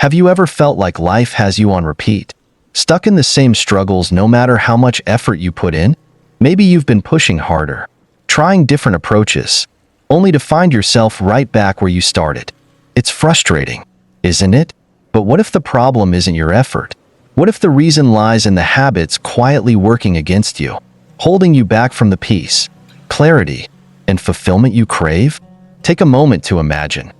Have you ever felt like life has you on repeat? Stuck in the same struggles no matter how much effort you put in? Maybe you've been pushing harder, trying different approaches, only to find yourself right back where you started. It's frustrating, isn't it? But what if the problem isn't your effort? What if the reason lies in the habits quietly working against you, holding you back from the peace, clarity, and fulfillment you crave? Take a moment to imagine.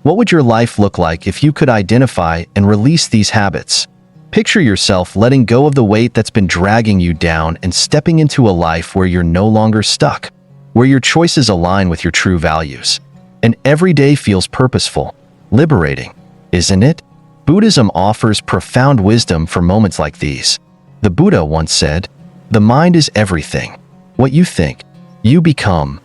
What would your life look like if you could identify and release these habits? Picture yourself letting go of the weight that's been dragging you down and stepping into a life where you're no longer stuck, where your choices align with your true values, and every day feels purposeful, liberating, isn't it? Buddhism offers profound wisdom for moments like these. The Buddha once said, "The mind is everything. What you think, you become."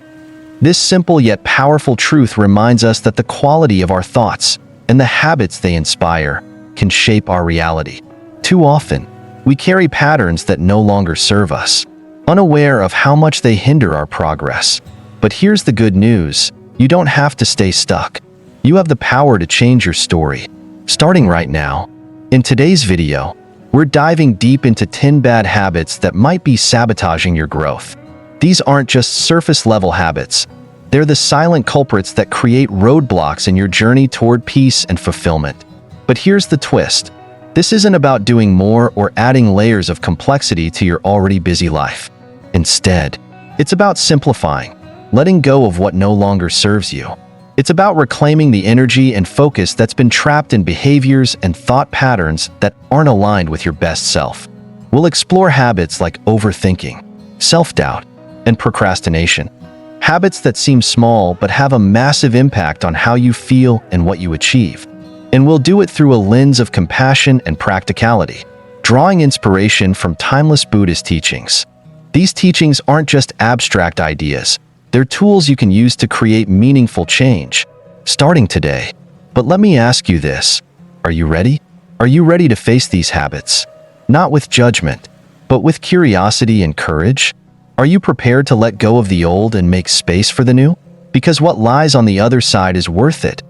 This simple yet powerful truth reminds us that the quality of our thoughts and the habits they inspire can shape our reality. Too often, we carry patterns that no longer serve us, unaware of how much they hinder our progress. But here's the good news: you don't have to stay stuck. You have the power to change your story, starting right now. In today's video, we're diving deep into 10 bad habits that might be sabotaging your growth. These aren't just surface-level habits. They're the silent culprits that create roadblocks in your journey toward peace and fulfillment. But here's the twist. This isn't about doing more or adding layers of complexity to your already busy life. Instead, it's about simplifying, letting go of what no longer serves you. It's about reclaiming the energy and focus that's been trapped in behaviors and thought patterns that aren't aligned with your best self. We'll explore habits like overthinking, self-doubt, and procrastination. Habits that seem small but have a massive impact on how you feel and what you achieve. And we'll do it through a lens of compassion and practicality, drawing inspiration from timeless Buddhist teachings. These teachings aren't just abstract ideas. They're tools you can use to create meaningful change, starting today. But let me ask you this. Are you ready? Are you ready to face these habits? Not with judgment, but with curiosity and courage? Are you prepared to let go of the old and make space for the new? Because what lies on the other side is worth it.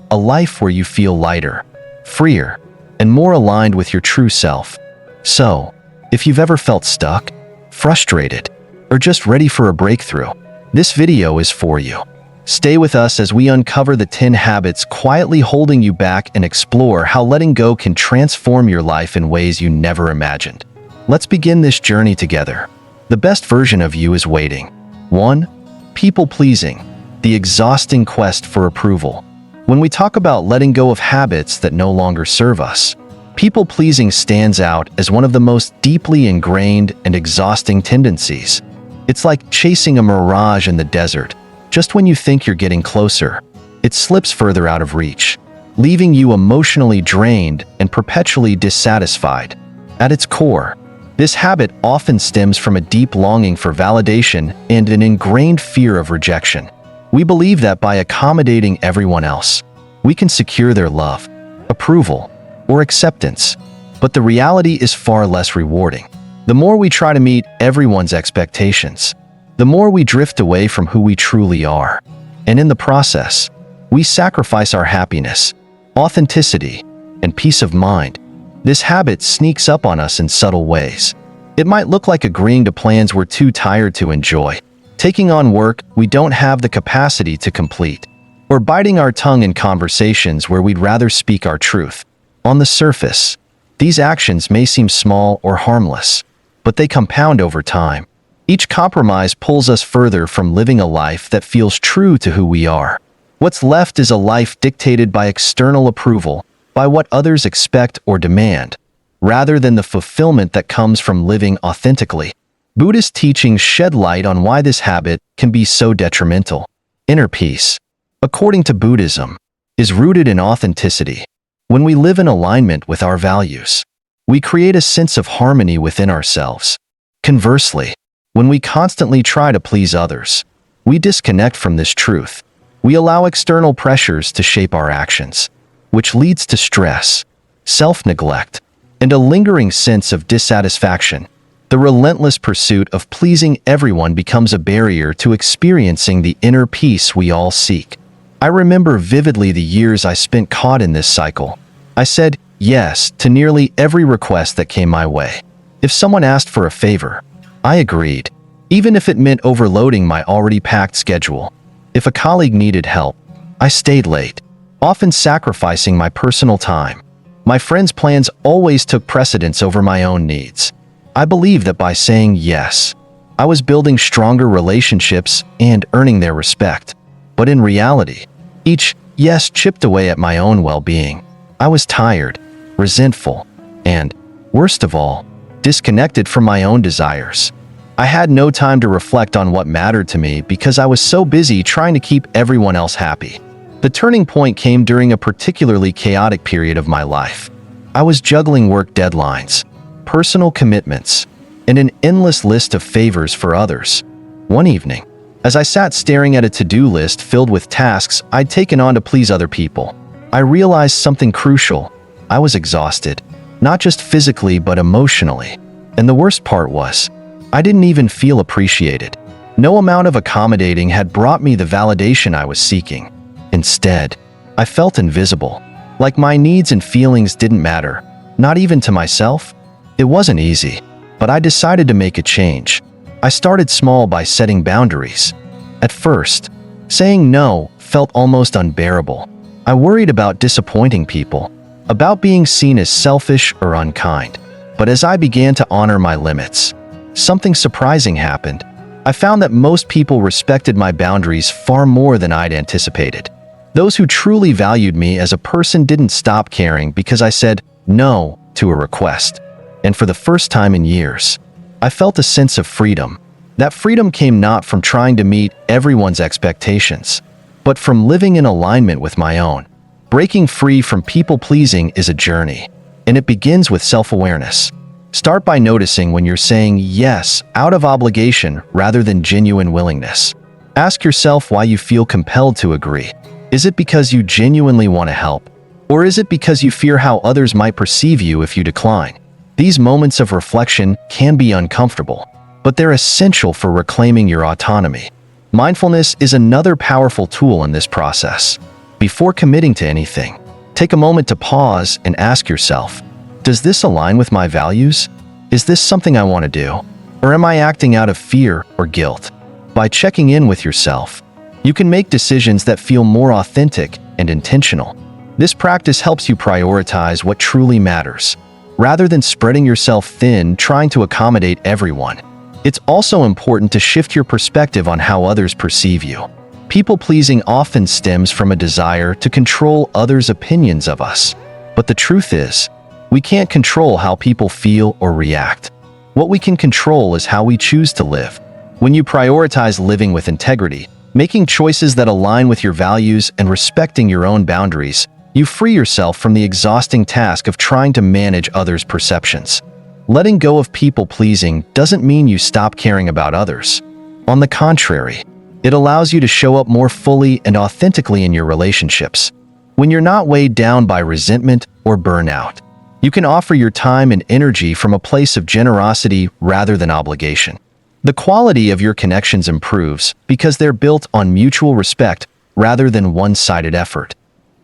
A life where you feel lighter, freer, and more aligned with your true self. So, if you've ever felt stuck, frustrated, or just ready for a breakthrough, this video is for you. Stay with us as we uncover the 10 habits quietly holding you back and explore how letting go can transform your life in ways you never imagined. Let's begin this journey together. The best version of you is waiting. 1. People-pleasing, the exhausting quest for approval. When we talk about letting go of habits that no longer serve us, people-pleasing stands out as one of the most deeply ingrained and exhausting tendencies. It's like chasing a mirage in the desert. Just when you think you're getting closer, it slips further out of reach, leaving you emotionally drained and perpetually dissatisfied. At its core, this habit often stems from a deep longing for validation and an ingrained fear of rejection. We believe that by accommodating everyone else, we can secure their love, approval, or acceptance. But the reality is far less rewarding. The more we try to meet everyone's expectations, the more we drift away from who we truly are. And in the process, we sacrifice our happiness, authenticity, and peace of mind. This habit sneaks up on us in subtle ways. It might look like agreeing to plans we're too tired to enjoy, taking on work we don't have the capacity to complete, or biting our tongue in conversations where we'd rather speak our truth. On the surface, these actions may seem small or harmless, but they compound over time. Each compromise pulls us further from living a life that feels true to who we are. What's left is a life dictated by external approval, by what others expect or demand, rather than the fulfillment that comes from living authentically. Buddhist teachings shed light on why this habit can be so detrimental. Inner peace, according to Buddhism, is rooted in authenticity. When we live in alignment with our values, we create a sense of harmony within ourselves. Conversely, when we constantly try to please others, we disconnect from this truth. We allow external pressures to shape our actions, which leads to stress, self-neglect, and a lingering sense of dissatisfaction. The relentless pursuit of pleasing everyone becomes a barrier to experiencing the inner peace we all seek. I remember vividly the years I spent caught in this cycle. I said yes to nearly every request that came my way. If someone asked for a favor, I agreed, even if it meant overloading my already packed schedule. If a colleague needed help, I stayed late, often sacrificing my personal time. My friends' plans always took precedence over my own needs. I believed that by saying yes, I was building stronger relationships and earning their respect. But in reality, each yes chipped away at my own well-being. I was tired, resentful, and, worst of all, disconnected from my own desires. I had no time to reflect on what mattered to me because I was so busy trying to keep everyone else happy. The turning point came during a particularly chaotic period of my life. I was juggling work deadlines, personal commitments, and an endless list of favors for others. One evening, as I sat staring at a to-do list filled with tasks I'd taken on to please other people, I realized something crucial. I was exhausted, not just physically but emotionally. And the worst part was, I didn't even feel appreciated. No amount of accommodating had brought me the validation I was seeking. Instead, I felt invisible, like my needs and feelings didn't matter, not even to myself. It wasn't easy, but I decided to make a change. I started small by setting boundaries. At first, saying no felt almost unbearable. I worried about disappointing people, about being seen as selfish or unkind. But as I began to honor my limits, something surprising happened. I found that most people respected my boundaries far more than I'd anticipated. Those who truly valued me as a person didn't stop caring because I said no to a request. And for the first time in years, I felt a sense of freedom. That freedom came not from trying to meet everyone's expectations, but from living in alignment with my own. Breaking free from people-pleasing is a journey, and it begins with self-awareness. Start by noticing when you're saying yes out of obligation rather than genuine willingness. Ask yourself why you feel compelled to agree. Is it because you genuinely want to help? Or is it because you fear how others might perceive you if you decline? These moments of reflection can be uncomfortable, but they're essential for reclaiming your autonomy. Mindfulness is another powerful tool in this process. Before committing to anything, take a moment to pause and ask yourself, does this align with my values? Is this something I want to do? Or am I acting out of fear or guilt? By checking in with yourself, you can make decisions that feel more authentic and intentional. This practice helps you prioritize what truly matters, rather than spreading yourself thin trying to accommodate everyone. It's also important to shift your perspective on how others perceive you. People-pleasing often stems from a desire to control others' opinions of us. But the truth is, we can't control how people feel or react. What we can control is how we choose to live. When you prioritize living with integrity, making choices that align with your values and respecting your own boundaries, you free yourself from the exhausting task of trying to manage others' perceptions. Letting go of people-pleasing doesn't mean you stop caring about others. On the contrary, it allows you to show up more fully and authentically in your relationships. When you're not weighed down by resentment or burnout, you can offer your time and energy from a place of generosity rather than obligation. The quality of your connections improves because they're built on mutual respect rather than one-sided effort.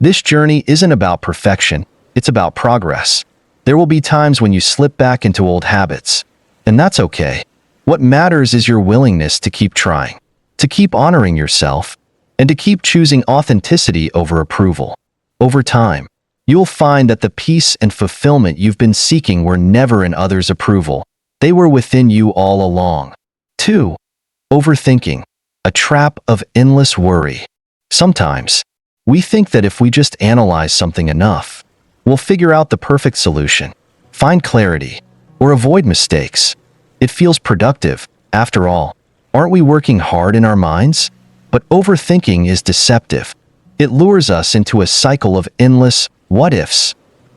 This journey isn't about perfection, it's about progress. There will be times when you slip back into old habits, and that's okay. What matters is your willingness to keep trying, to keep honoring yourself, and to keep choosing authenticity over approval. Over time, you'll find that the peace and fulfillment you've been seeking were never in others' approval. They were within you all along. 2. Overthinking, a trap of endless worry. Sometimes, we think that if we just analyze something enough, we'll figure out the perfect solution, find clarity, or avoid mistakes. It feels productive. After all, aren't we working hard in our minds? But overthinking is deceptive. It lures us into a cycle of endless what-ifs,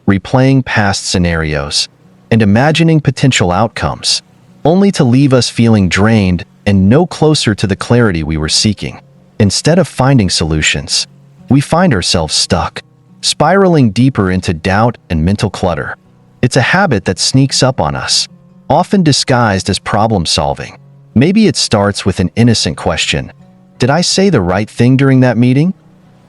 replaying past scenarios, and imagining potential outcomes, only to leave us feeling drained and no closer to the clarity we were seeking. Instead of finding solutions, we find ourselves stuck, spiraling deeper into doubt and mental clutter. It's a habit that sneaks up on us, often disguised as problem-solving. Maybe it starts with an innocent question. Did I say the right thing during that meeting?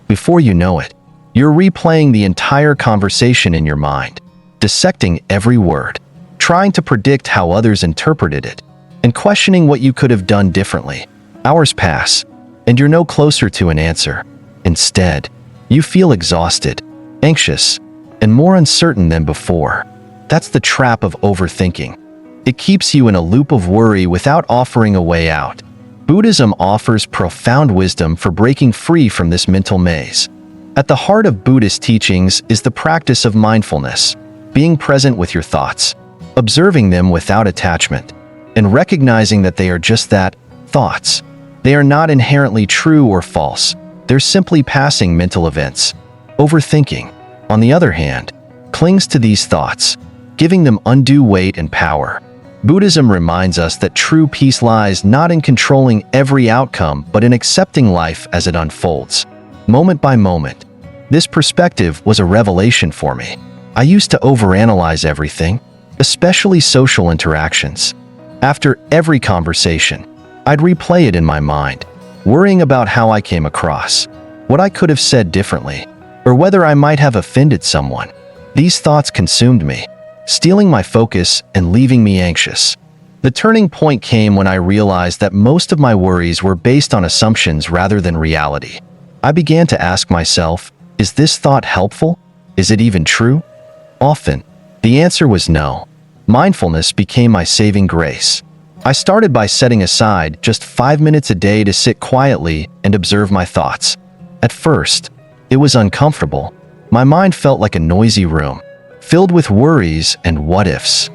Before you know it, You're replaying the entire conversation in your mind, dissecting every word, trying to predict how others interpreted it, and questioning what you could have done differently. Hours pass, and you're no closer to an answer. Instead, you feel exhausted, anxious, and more uncertain than before. That's the trap of overthinking. It keeps you in a loop of worry without offering a way out. Buddhism offers profound wisdom for breaking free from this mental maze. At the heart of Buddhist teachings is the practice of mindfulness, being present with your thoughts, observing them without attachment, and recognizing that they are just that, thoughts. They are not inherently true or false. They're simply passing mental events. Overthinking, on the other hand, clings to these thoughts, giving them undue weight and power. Buddhism reminds us that true peace lies not in controlling every outcome, but in accepting life as it unfolds, moment by moment. This perspective was a revelation for me. I used to overanalyze everything, especially social interactions. After every conversation, I'd replay it in my mind, worrying about how I came across, what I could have said differently, or whether I might have offended someone. These thoughts consumed me, stealing my focus and leaving me anxious. The turning point came when I realized that most of my worries were based on assumptions rather than reality. I began to ask myself, is this thought helpful? Is it even true? Often, the answer was no. Mindfulness became my saving grace. I started by setting aside just 5 minutes a day to sit quietly and observe my thoughts. At first, it was uncomfortable. My mind felt like a noisy room, filled with worries and what-ifs.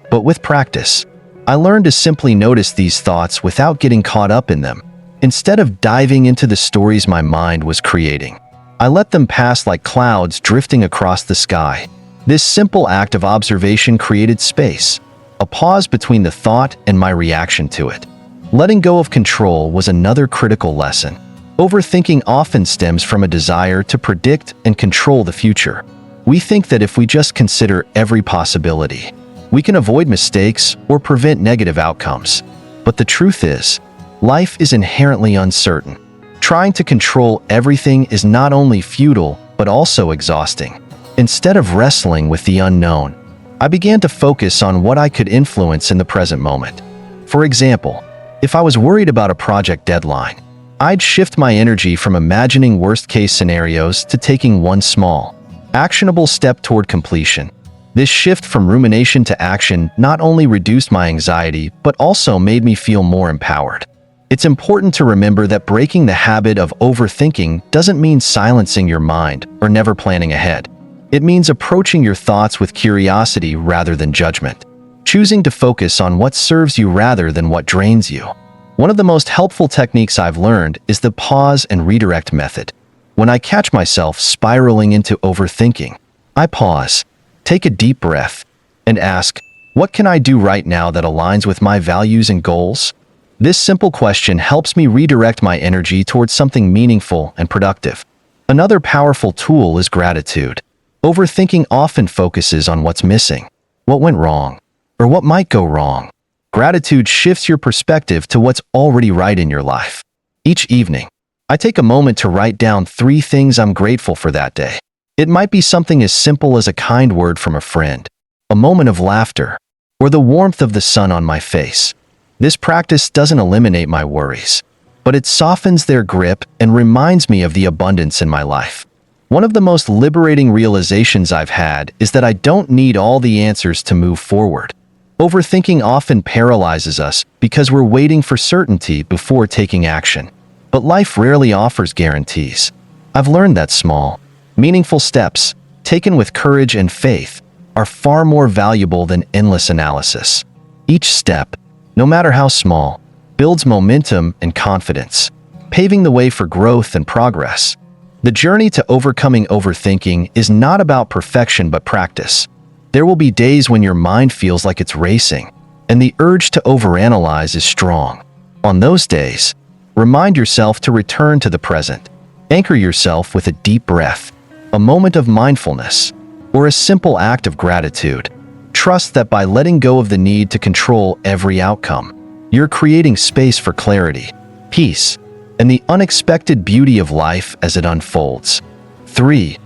But with practice, I learned to simply notice these thoughts without getting caught up in them. Instead of diving into the stories my mind was creating, I let them pass like clouds drifting across the sky. This simple act of observation created space, a pause between the thought and my reaction to it. Letting go of control was another critical lesson. Overthinking often stems from a desire to predict and control the future. We think that if we just consider every possibility, we can avoid mistakes or prevent negative outcomes. But the truth is, life is inherently uncertain. Trying to control everything is not only futile, but also exhausting. Instead of wrestling with the unknown, I began to focus on what I could influence in the present moment. For example, if I was worried about a project deadline, I'd shift my energy from imagining worst-case scenarios to taking one small, actionable step toward completion. This shift from rumination to action not only reduced my anxiety, but also made me feel more empowered. It's important to remember that breaking the habit of overthinking doesn't mean silencing your mind or never planning ahead. It means approaching your thoughts with curiosity rather than judgment, choosing to focus on what serves you rather than what drains you. One of the most helpful techniques I've learned is the pause and redirect method. When I catch myself spiraling into overthinking, I pause, take a deep breath, and ask, what can I do right now that aligns with my values and goals? This simple question helps me redirect my energy towards something meaningful and productive. Another powerful tool is gratitude. Overthinking often focuses on what's missing, what went wrong, or what might go wrong. Gratitude shifts your perspective to what's already right in your life. Each evening, I take a moment to write down 3 things I'm grateful for that day. It might be something as simple as a kind word from a friend, a moment of laughter, or the warmth of the sun on my face. This practice doesn't eliminate my worries, but it softens their grip and reminds me of the abundance in my life. One of the most liberating realizations I've had is that I don't need all the answers to move forward. Overthinking often paralyzes us because we're waiting for certainty before taking action. But life rarely offers guarantees. I've learned that small, meaningful steps, taken with courage and faith, are far more valuable than endless analysis. Each step, no matter how small, builds momentum and confidence, paving the way for growth and progress. The journey to overcoming overthinking is not about perfection but practice. There will be days when your mind feels like it's racing, and the urge to overanalyze is strong. On those days, remind yourself to return to the present. Anchor yourself with a deep breath, a moment of mindfulness, or a simple act of gratitude. Trust that by letting go of the need to control every outcome, you're creating space for clarity, peace, and the unexpected beauty of life as it unfolds. 3.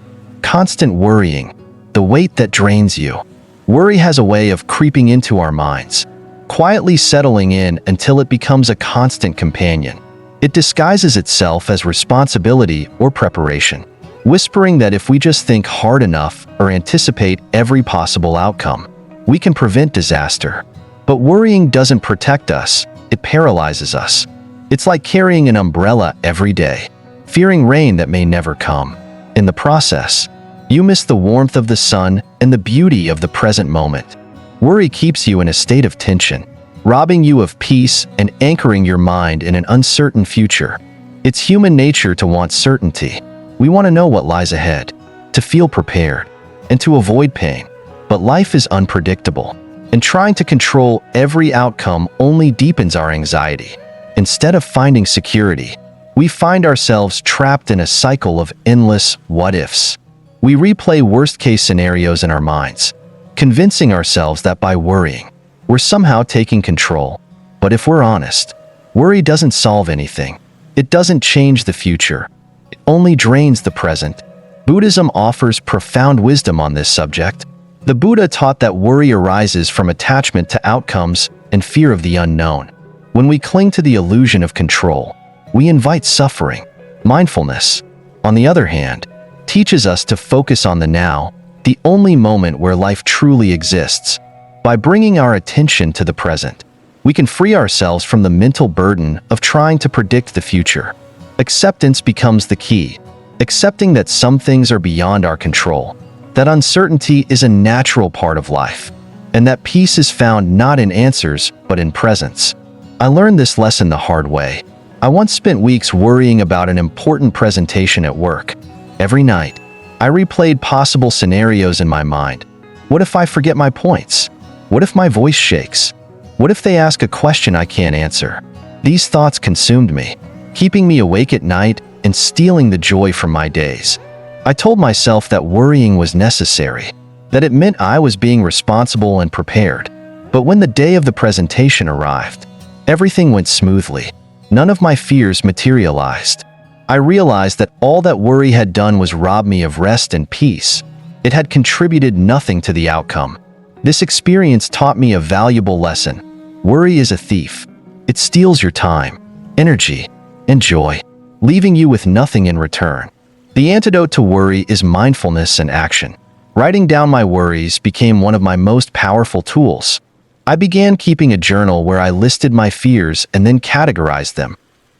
Constant worrying, the weight that drains you. Worry has a way of creeping into our minds, quietly settling in until it becomes a constant companion. It disguises itself as responsibility or preparation, whispering that if we just think hard enough or anticipate every possible outcome, we can prevent disaster. But worrying doesn't protect us, it paralyzes us. It's like carrying an umbrella every day, fearing rain that may never come. In the process, you miss the warmth of the sun and the beauty of the present moment. Worry keeps you in a state of tension, robbing you of peace and anchoring your mind in an uncertain future. It's human nature to want certainty. We want to know what lies ahead, to feel prepared, and to avoid pain. But life is unpredictable, and trying to control every outcome only deepens our anxiety. Instead of finding security, we find ourselves trapped in a cycle of endless what-ifs. We replay worst-case scenarios in our minds, convincing ourselves that by worrying, we're somehow taking control. But if we're honest, worry doesn't solve anything. It doesn't change the future. It only drains the present. Buddhism offers profound wisdom on this subject. The Buddha taught that worry arises from attachment to outcomes and fear of the unknown. When we cling to the illusion of control, we invite suffering. Mindfulness, on the other hand, teaches us to focus on the now, the only moment where life truly exists. By bringing our attention to the present, we can free ourselves from the mental burden of trying to predict the future. Acceptance becomes the key, accepting that some things are beyond our control, that uncertainty is a natural part of life, and that peace is found not in answers but in presence. I learned this lesson the hard way. I once spent weeks worrying about an important presentation at work. Every night, I replayed possible scenarios in my mind. What if I forget my points? What if my voice shakes? What if they ask a question I can't answer? These thoughts consumed me, keeping me awake at night and stealing the joy from my days. I told myself that worrying was necessary, that it meant I was being responsible and prepared. But when the day of the presentation arrived, everything went smoothly. None of my fears materialized. I realized that all that worry had done was rob me of rest and peace. It had contributed nothing to the outcome. This experience taught me a valuable lesson. Worry is a thief. It steals your time, energy, and joy, leaving you with nothing in return. The antidote to worry is mindfulness and action. Writing down my worries became one of my most powerful tools. I began keeping a journal where I listed my fears and then categorized them.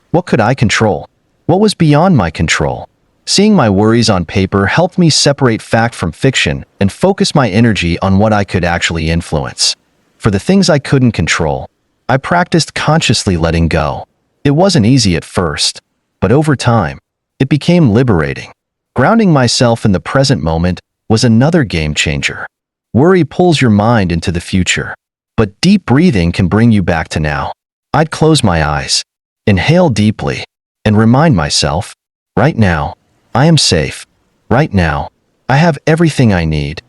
What could I control? What was beyond my control? Seeing my worries on paper helped me separate fact from fiction and focus my energy on what I could actually influence. For the things I couldn't control, I practiced consciously letting go. It wasn't easy at first, but over time, it became liberating. Grounding myself in the present moment was another game changer. Worry pulls your mind into the future, but deep breathing can bring you back to now. I'd close my eyes, inhale deeply, and remind myself, right now, I am safe. Right now, I have everything I need.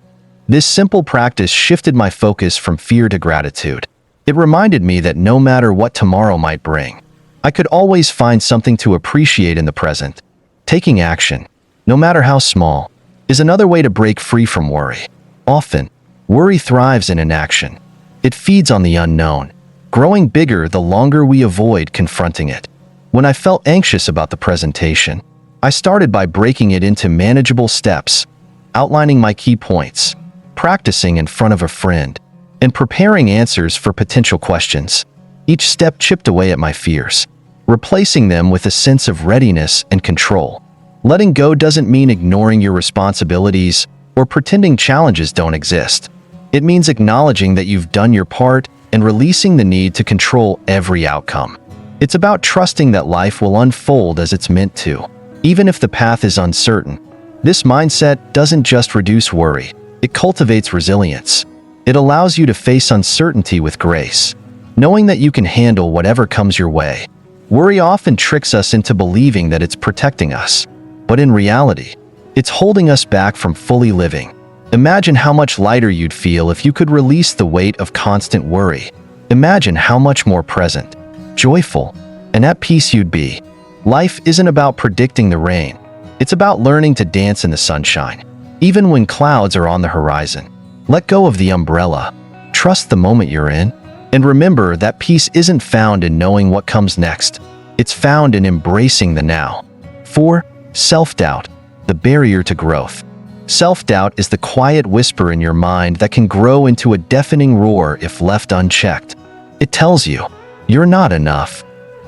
This simple practice shifted my focus from fear to gratitude. It reminded me that no matter what tomorrow might bring, I could always find something to appreciate in the present. Taking action, no matter how small, is another way to break free from worry. Often, worry thrives in inaction. It feeds on the unknown, growing bigger the longer we avoid confronting it. When I felt anxious about the presentation, I started by breaking it into manageable steps, outlining my key points, practicing in front of a friend, and preparing answers for potential questions. Each step chipped away at my fears, replacing them with a sense of readiness and control. Letting go doesn't mean ignoring your responsibilities or pretending challenges don't exist. It means acknowledging that you've done your part and releasing the need to control every outcome. It's about trusting that life will unfold as it's meant to, even if the path is uncertain. This mindset doesn't just reduce worry, it cultivates resilience. It allows you to face uncertainty with grace, knowing that you can handle whatever comes your way. Worry often tricks us into believing that it's protecting us, but in reality, it's holding us back from fully living. Imagine how much lighter you'd feel if you could release the weight of constant worry. Imagine how much more present, joyful, and at peace you'd be. Life isn't about predicting the rain. It's about learning to dance in the sunshine. even when clouds are on the horizon. Let go of the umbrella. Trust the moment you're in. And remember that peace isn't found in knowing what comes next. It's found in embracing the now. 4. Self-doubt, the barrier to growth. Self-doubt is the quiet whisper in your mind that can grow into a deafening roar if left unchecked. It tells you, you're not enough,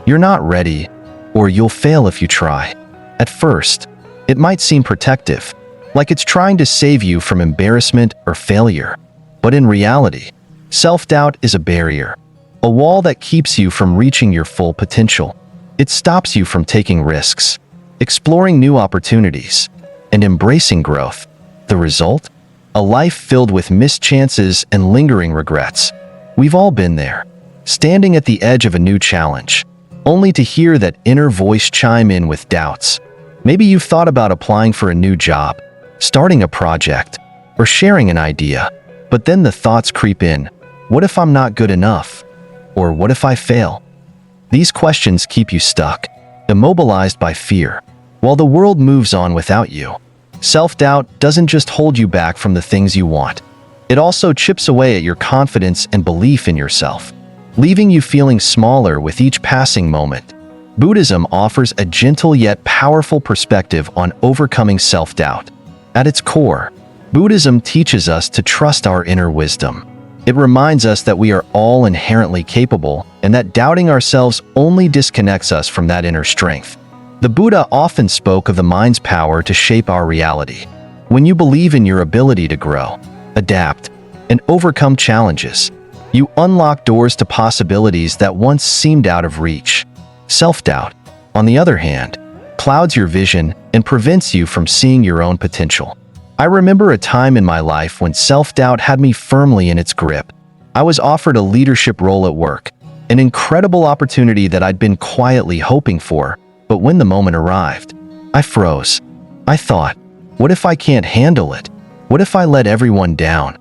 you're not ready, or you'll fail if you try. At first, it might seem protective, like it's trying to save you from embarrassment or failure. But in reality, self-doubt is a barrier, a wall that keeps you from reaching your full potential. It stops you from taking risks, exploring new opportunities, and embracing growth. The result? A life filled with missed chances and lingering regrets. We've all been there, standing at the edge of a new challenge, only to hear that inner voice chime in with doubts. Maybe you've thought about applying for a new job, starting a project, or sharing an idea, but then the thoughts creep in. What if I'm not good enough? Or what if I fail? These questions keep you stuck, immobilized by fear, while the world moves on without you. Self-doubt doesn't just hold you back from the things you want. It also chips away at your confidence and belief in yourself, leaving you feeling smaller with each passing moment. Buddhism offers a gentle yet powerful perspective on overcoming self-doubt. At its core, Buddhism teaches us to trust our inner wisdom. It reminds us that we are all inherently capable and that doubting ourselves only disconnects us from that inner strength. The Buddha often spoke of the mind's power to shape our reality. When you believe in your ability to grow, adapt, and overcome challenges, you unlock doors to possibilities that once seemed out of reach. Self-doubt, on the other hand, clouds your vision and prevents you from seeing your own potential. I remember a time in my life when self-doubt had me firmly in its grip. I was offered a leadership role at work, an incredible opportunity that I'd been quietly hoping for, but when the moment arrived, I froze. I thought, what if I can't handle it? What if I let everyone down?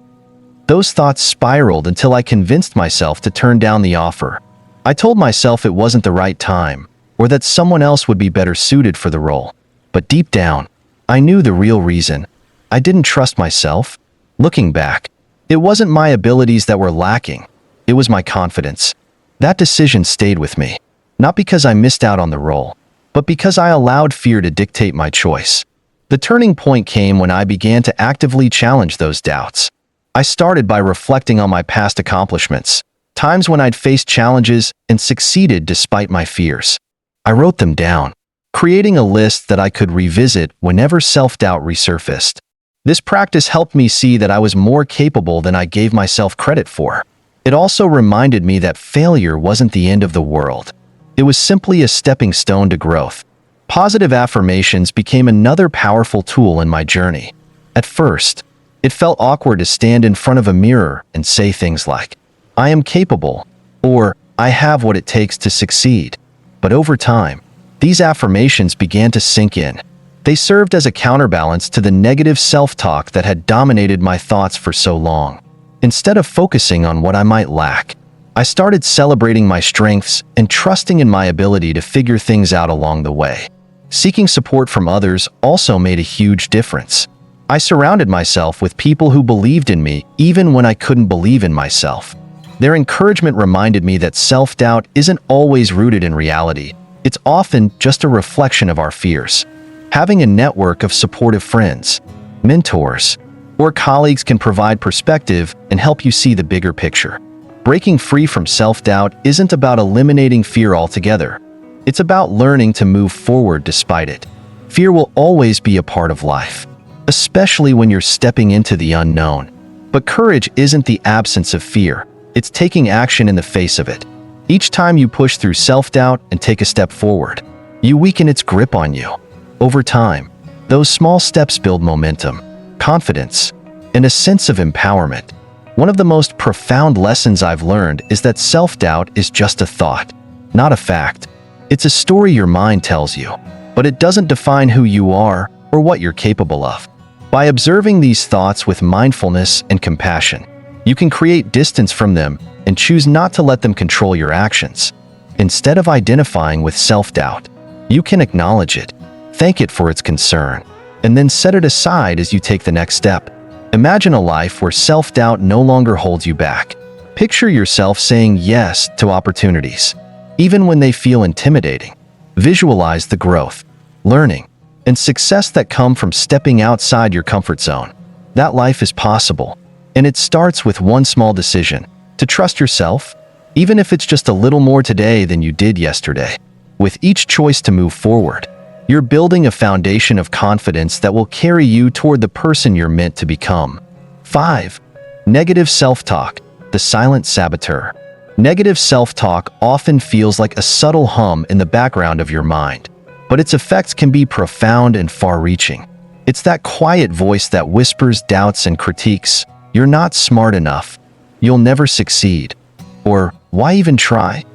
Those thoughts spiraled until I convinced myself to turn down the offer. I told myself it wasn't the right time, or that someone else would be better suited for the role. But deep down, I knew the real reason. I didn't trust myself. Looking back, it wasn't my abilities that were lacking. It was my confidence. That decision stayed with me, not because I missed out on the role, but because I allowed fear to dictate my choice. The turning point came when I began to actively challenge those doubts. I started by reflecting on my past accomplishments, times when I'd faced challenges and succeeded despite my fears. I wrote them down, creating a list that I could revisit whenever self-doubt resurfaced. This practice helped me see that I was more capable than I gave myself credit for. It also reminded me that failure wasn't the end of the world. It was simply a stepping stone to growth. Positive affirmations became another powerful tool in my journey. At first, it felt awkward to stand in front of a mirror and say things like, I am capable, or I have what it takes to succeed. But over time, these affirmations began to sink in. They served as a counterbalance to the negative self-talk that had dominated my thoughts for so long. Instead of focusing on what I might lack, I started celebrating my strengths and trusting in my ability to figure things out along the way. Seeking support from others also made a huge difference. I surrounded myself with people who believed in me even when I couldn't believe in myself. Their encouragement reminded me that self-doubt isn't always rooted in reality. It's often just a reflection of our fears. Having a network of supportive friends, mentors, or colleagues can provide perspective and help you see the bigger picture. Breaking free from self-doubt isn't about eliminating fear altogether. It's about learning to move forward despite it. Fear will always be a part of life, especially when you're stepping into the unknown. But courage isn't the absence of fear. It's taking action in the face of it. Each time you push through self-doubt and take a step forward, you weaken its grip on you. Over time, those small steps build momentum, confidence, and a sense of empowerment. One of the most profound lessons I've learned is that self-doubt is just a thought, not a fact. It's a story your mind tells you, but it doesn't define who you are or what you're capable of. By observing these thoughts with mindfulness and compassion, you can create distance from them and choose not to let them control your actions. Instead of identifying with self-doubt, you can acknowledge it, thank it for its concern, and then set it aside as you take the next step. Imagine a life where self-doubt no longer holds you back. Picture yourself saying yes to opportunities, even when they feel intimidating. Visualize the growth, learning, and success that come from stepping outside your comfort zone. That life is possible, and it starts with one small decision: to trust yourself, even if it's just a little more today than you did yesterday. With each choice to move forward, you're building a foundation of confidence that will carry you toward the person you're meant to become. 5. Negative self-talk, the silent saboteur. Negative self-talk often feels like a subtle hum in the background of your mind, but its effects can be profound and far-reaching. It's that quiet voice that whispers doubts and critiques. You're not smart enough. You'll never succeed. Or, why even try?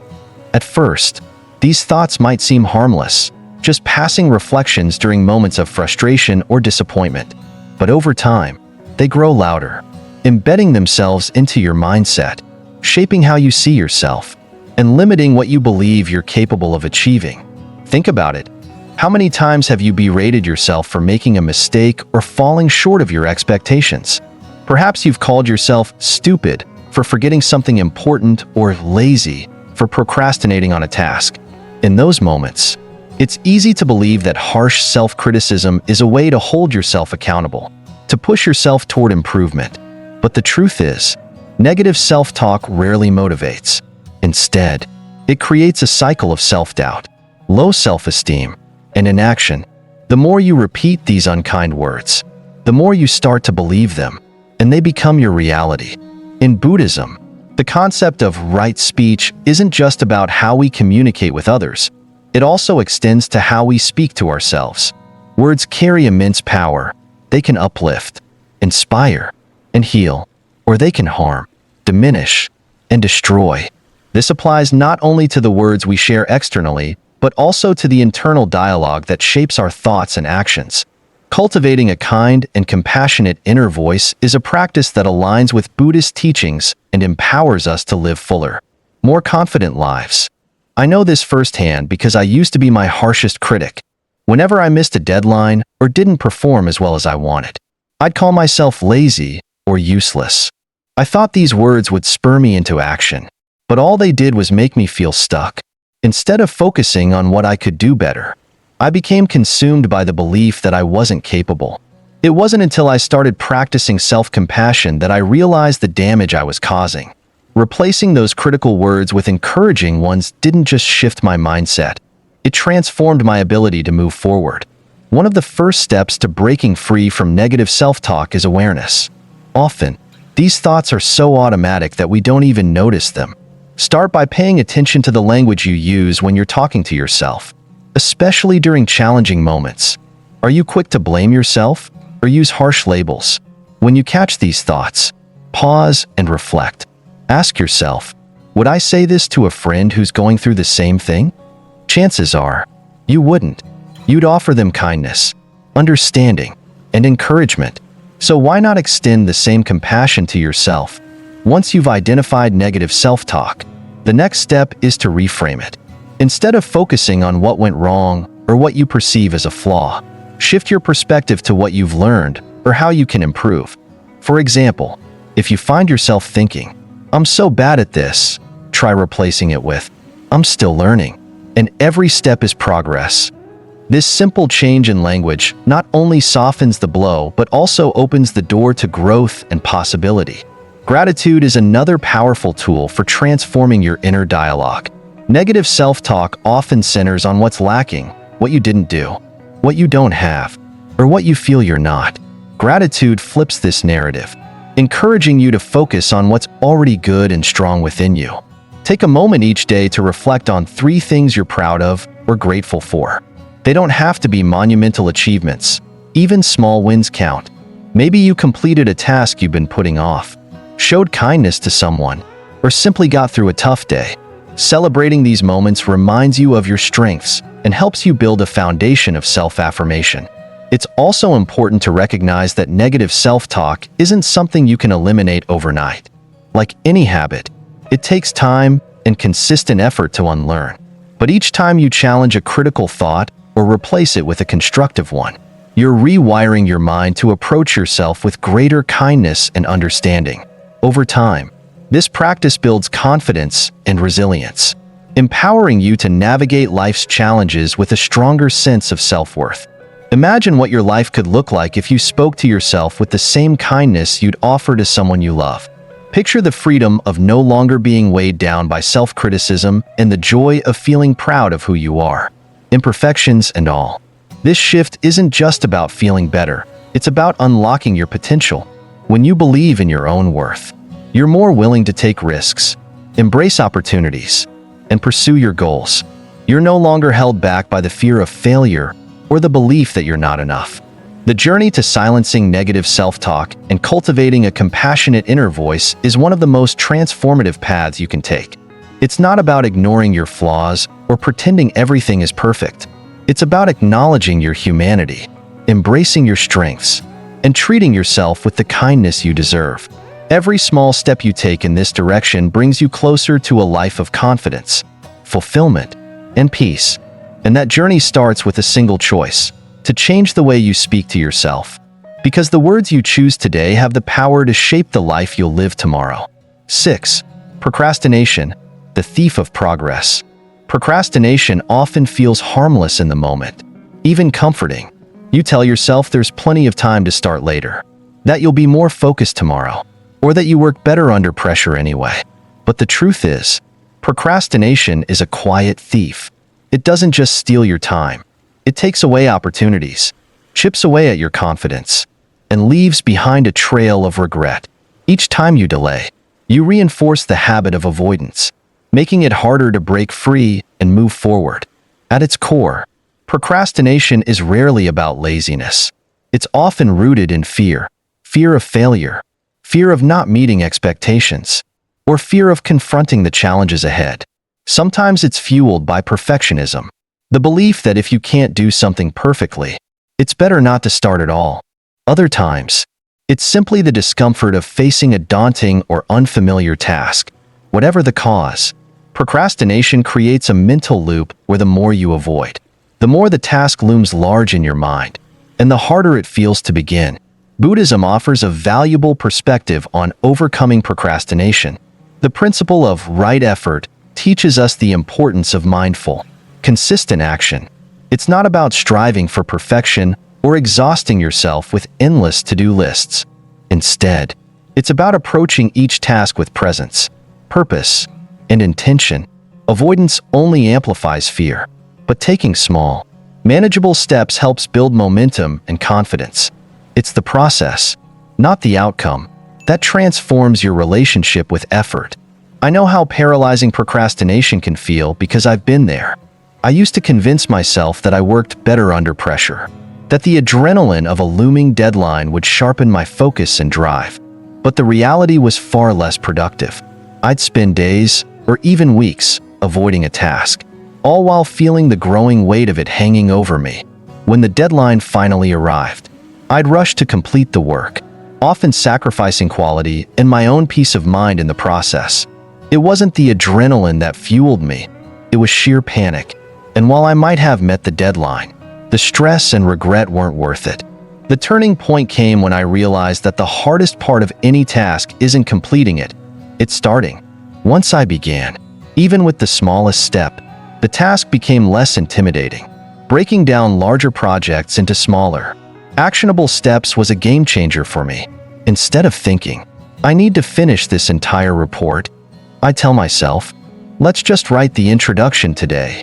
At first, these thoughts might seem harmless, just passing reflections during moments of frustration or disappointment. But over time, they grow louder, embedding themselves into your mindset, shaping how you see yourself, and limiting what you believe you're capable of achieving. Think about it. How many times have you berated yourself for making a mistake or falling short of your expectations? Perhaps you've called yourself stupid for forgetting something important or lazy for procrastinating on a task. In those moments, it's easy to believe that harsh self-criticism is a way to hold yourself accountable, to push yourself toward improvement. But the truth is, negative self-talk rarely motivates. Instead, it creates a cycle of self-doubt, low self-esteem, and inaction. The more you repeat these unkind words, the more you start to believe them, and they become your reality. In Buddhism, the concept of right speech isn't just about how we communicate with others. It also extends to how we speak to ourselves. Words carry immense power. They can uplift, inspire, and heal, or they can harm, diminish, and destroy. This applies not only to the words we share externally, but also to the internal dialogue that shapes our thoughts and actions. Cultivating a kind and compassionate inner voice is a practice that aligns with Buddhist teachings and empowers us to live fuller, more confident lives. I know this firsthand because I used to be my harshest critic. Whenever I missed a deadline or didn't perform as well as I wanted, I'd call myself lazy or useless. I thought these words would spur me into action, but all they did was make me feel stuck. Instead of focusing on what I could do better, I became consumed by the belief that I wasn't capable. It wasn't until I started practicing self-compassion that I realized the damage I was causing. Replacing those critical words with encouraging ones didn't just shift my mindset. It transformed my ability to move forward. One of the first steps to breaking free from negative self-talk is awareness. Often, these thoughts are so automatic that we don't even notice them. Start by paying attention to the language you use when you're talking to yourself, especially during challenging moments. Are you quick to blame yourself or use harsh labels? When you catch these thoughts, pause and reflect. Ask yourself, would I say this to a friend who's going through the same thing? Chances are, you wouldn't. You'd offer them kindness, understanding, and encouragement. So why not extend the same compassion to yourself? Once you've identified negative self-talk, the next step is to reframe it. Instead of focusing on what went wrong or what you perceive as a flaw, shift your perspective to what you've learned or how you can improve. For example, if you find yourself thinking, "I'm so bad at this," try replacing it with, "I'm still learning," and every step is progress. This simple change in language not only softens the blow but also opens the door to growth and possibility. Gratitude is another powerful tool for transforming your inner dialogue. Negative self-talk often centers on what's lacking, what you didn't do, what you don't have, or what you feel you're not. Gratitude flips this narrative, encouraging you to focus on what's already good and strong within you. Take a moment each day to reflect on 3 things you're proud of or grateful for. They don't have to be monumental achievements. Even small wins count. Maybe you completed a task you've been putting off, showed kindness to someone, or simply got through a tough day. Celebrating these moments reminds you of your strengths and helps you build a foundation of self-affirmation. It's also important to recognize that negative self-talk isn't something you can eliminate overnight. Like any habit, it takes time and consistent effort to unlearn. But each time you challenge a critical thought or replace it with a constructive one, You're rewiring your mind to approach yourself with greater kindness and understanding. Over time, this practice builds confidence and resilience, empowering you to navigate life's challenges with a stronger sense of self-worth. Imagine what your life could look like if you spoke to yourself with the same kindness you'd offer to someone you love. Picture the freedom of no longer being weighed down by self-criticism and the joy of feeling proud of who you are, imperfections and all. This shift isn't just about feeling better, it's about unlocking your potential. When you believe in your own worth, you're more willing to take risks, embrace opportunities, and pursue your goals. You're no longer held back by the fear of failure or the belief that you're not enough. The journey to silencing negative self-talk and cultivating a compassionate inner voice is one of the most transformative paths you can take. It's not about ignoring your flaws or pretending everything is perfect. It's about acknowledging your humanity, embracing your strengths, and treating yourself with the kindness you deserve. Every small step you take in this direction brings you closer to a life of confidence, fulfillment, and peace. And that journey starts with a single choice: to change the way you speak to yourself. Because the words you choose today have the power to shape the life you'll live tomorrow. 6. Procrastination, the thief of progress. Procrastination often feels harmless in the moment, even comforting. You tell yourself there's plenty of time to start later, that you'll be more focused tomorrow, or that you work better under pressure anyway. But the truth is, procrastination is a quiet thief. It doesn't just steal your time. It takes away opportunities, chips away at your confidence, and leaves behind a trail of regret. Each time you delay, you reinforce the habit of avoidance, making it harder to break free and move forward. At its core, procrastination is rarely about laziness. It's often rooted in fear: fear of failure, fear of not meeting expectations, or fear of confronting the challenges ahead. Sometimes it's fueled by perfectionism, the belief that if you can't do something perfectly, it's better not to start at all. Other times, it's simply the discomfort of facing a daunting or unfamiliar task. Whatever the cause, procrastination creates a mental loop where the more you avoid, the more the task looms large in your mind, and the harder it feels to begin. Buddhism offers a valuable perspective on overcoming procrastination. The principle of right effort teaches us the importance of mindful, consistent action. It's not about striving for perfection or exhausting yourself with endless to-do lists. Instead, it's about approaching each task with presence, purpose, and intention. Avoidance only amplifies fear, but taking small, manageable steps helps build momentum and confidence. It's the process, not the outcome, that transforms your relationship with effort. I know how paralyzing procrastination can feel because I've been there. I used to convince myself that I worked better under pressure, that the adrenaline of a looming deadline would sharpen my focus and drive. But the reality was far less productive. I'd spend days, or even weeks, avoiding a task, all while feeling the growing weight of it hanging over me. When the deadline finally arrived, I'd rush to complete the work, often sacrificing quality and my own peace of mind in the process. It wasn't the adrenaline that fueled me, it was sheer panic. And while I might have met the deadline, the stress and regret weren't worth it. The turning point came when I realized that the hardest part of any task isn't completing it, it's starting. Once I began, even with the smallest step, the task became less intimidating. Breaking down larger projects into smaller, actionable steps was a game changer for me. Instead of thinking, I need to finish this entire report, I tell myself, let's just write the introduction today.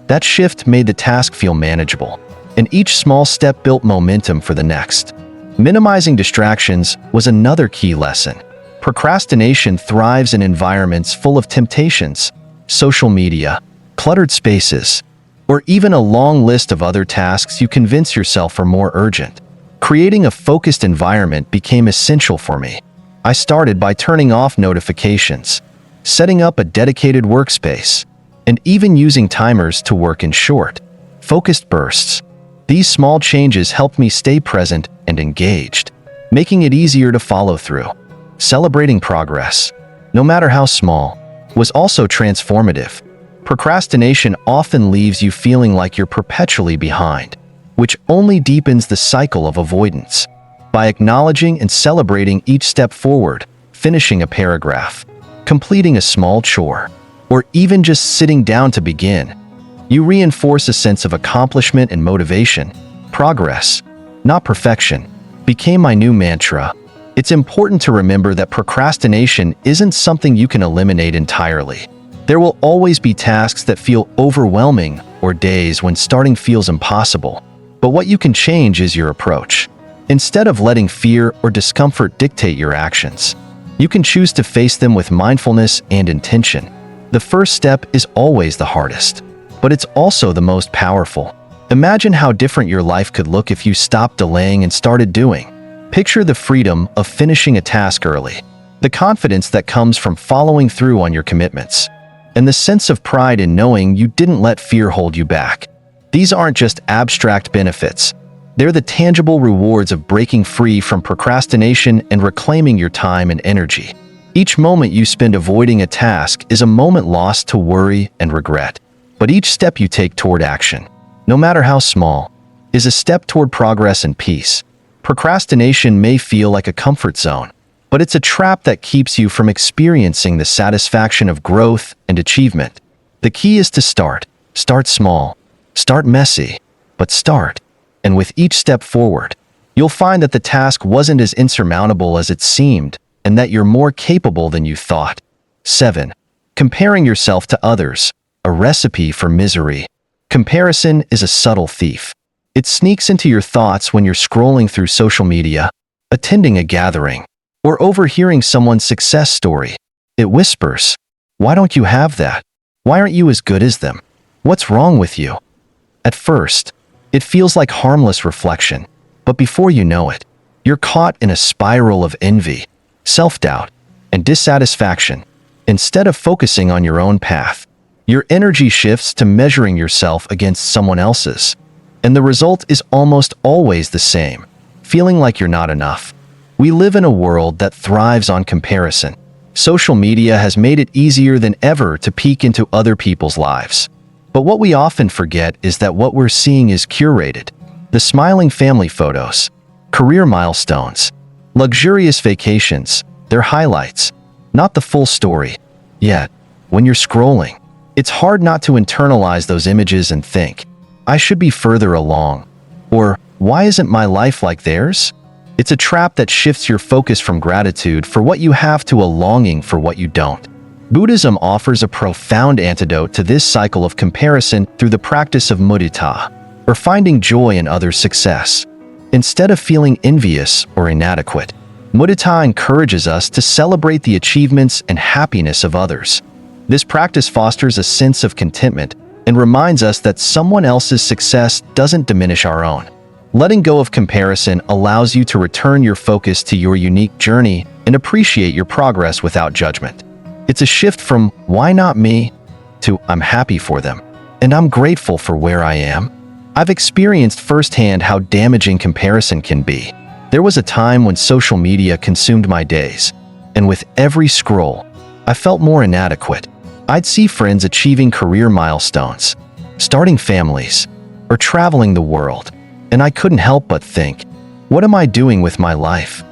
That shift made the task feel manageable, and each small step built momentum for the next. Minimizing distractions was another key lesson. Procrastination thrives in environments full of temptations: social media, cluttered spaces, or even a long list of other tasks you convince yourself are more urgent. Creating a focused environment became essential for me. I started by turning off notifications, setting up a dedicated workspace, and even using timers to work in short, focused bursts. These small changes helped me stay present and engaged, making it easier to follow through. Celebrating progress, no matter how small, was also transformative. Procrastination often leaves you feeling like you're perpetually behind. which only deepens the cycle of avoidance. By acknowledging and celebrating each step forward, finishing a paragraph, completing a small chore, or even just sitting down to begin, you reinforce a sense of accomplishment and motivation. Progress, not perfection, became my new mantra. It's important to remember that procrastination isn't something you can eliminate entirely. There will always be tasks that feel overwhelming or days when starting feels impossible. But what you can change is your approach. Instead of letting fear or discomfort dictate your actions, you can choose to face them with mindfulness and intention. The first step is always the hardest, but it's also the most powerful. Imagine how different your life could look if you stopped delaying and started doing. Picture the freedom of finishing a task early, the confidence that comes from following through on your commitments, and the sense of pride in knowing you didn't let fear hold you back. These aren't just abstract benefits. They're the tangible rewards of breaking free from procrastination and reclaiming your time and energy. Each moment you spend avoiding a task is a moment lost to worry and regret. But each step you take toward action, no matter how small, is a step toward progress and peace. Procrastination may feel like a comfort zone, but it's a trap that keeps you from experiencing the satisfaction of growth and achievement. The key is to start. Start small. Start messy, but start. And with each step forward, you'll find that the task wasn't as insurmountable as it seemed, and that you're more capable than you thought. 7. Comparing yourself to others, a recipe for misery. Comparison is a subtle thief. It sneaks into your thoughts when you're scrolling through social media, attending a gathering, or overhearing someone's success story. It whispers, "Why don't you have that? Why aren't you as good as them? What's wrong with you?" At first, it feels like harmless reflection, but before you know it, you're caught in a spiral of envy, self-doubt, and dissatisfaction. Instead of focusing on your own path, your energy shifts to measuring yourself against someone else's, and the result is almost always the same, feeling like you're not enough. We live in a world that thrives on comparison. Social media has made it easier than ever to peek into other people's lives. But what we often forget is that what we're seeing is curated. The smiling family photos, career milestones, luxurious vacations, they're highlights, not the full story. Yet, when you're scrolling, it's hard not to internalize those images and think, "I should be further along," or "Why isn't my life like theirs?" It's a trap that shifts your focus from gratitude for what you have to a longing for what you don't. Buddhism offers a profound antidote to this cycle of comparison through the practice of mudita, or finding joy in others' success. Instead of feeling envious or inadequate, mudita encourages us to celebrate the achievements and happiness of others. This practice fosters a sense of contentment and reminds us that someone else's success doesn't diminish our own. Letting go of comparison allows you to return your focus to your unique journey and appreciate your progress without judgment. It's a shift from "why not me" to "I'm happy for them, and I'm grateful for where I am." I've experienced firsthand how damaging comparison can be. There was a time when social media consumed my days, and with every scroll, I felt more inadequate. I'd see friends achieving career milestones, starting families, or traveling the world, and I couldn't help but think, what am I doing with my life?